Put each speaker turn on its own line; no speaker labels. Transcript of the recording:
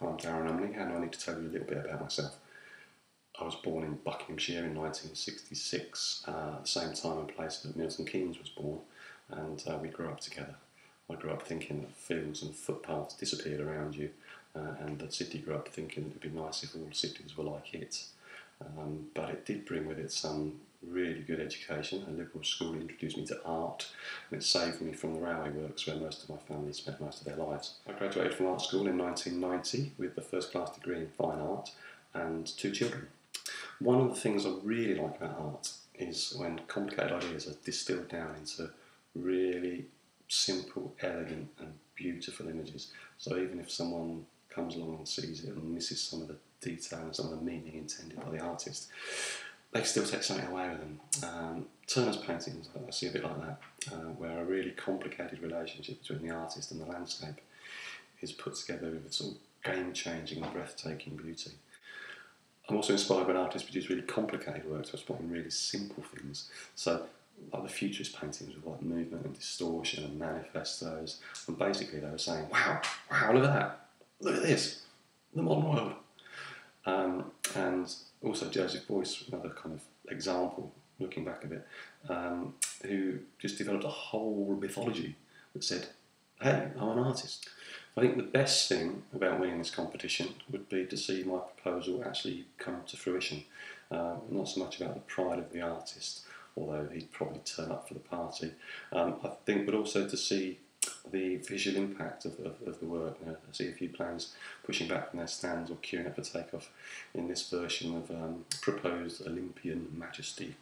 I'm Darren Umley, and I need to tell you a little bit about myself. I was born in Buckinghamshire in 1966, at the same time and place that Milton Keynes was born, and we grew up together. I grew up thinking that fields and footpaths disappeared around you, and the city grew up thinking that it would be nice if all cities were like it. But it did bring with it some really good education. A liberal school introduced me to art, and it saved me from the railway works where most of my family spent most of their lives. I graduated from art school in 1990 with the first class degree in fine art and 2 children. One of the things I really like about art is when complicated ideas are distilled down into really simple, elegant and beautiful images. So even if someone comes along and sees it and misses some of the detail and some of the meaning intended by the artist, they still take something away with them. Turner's paintings, I see a bit like that, where a really complicated relationship between the artist and the landscape is put together with a sort of game-changing and breathtaking beauty. I'm also inspired when artists produce really complicated works by spotting really simple things. So, like the Futurist paintings with like movement and distortion and manifestos, and basically they were saying, wow, look at that, look at this, the modern world. And also Joseph Beuys, another kind of example, looking back a bit, who just developed a whole mythology that said, hey, I'm an artist. I think the best thing about winning this competition would be to see my proposal actually come to fruition. Not so much about the pride of the artist, although he'd probably turn up for the party, I think, but also to see the visual impact of the work. I see a few planes pushing back from their stands or queuing up for takeoff in this version of proposed Olympian majesty.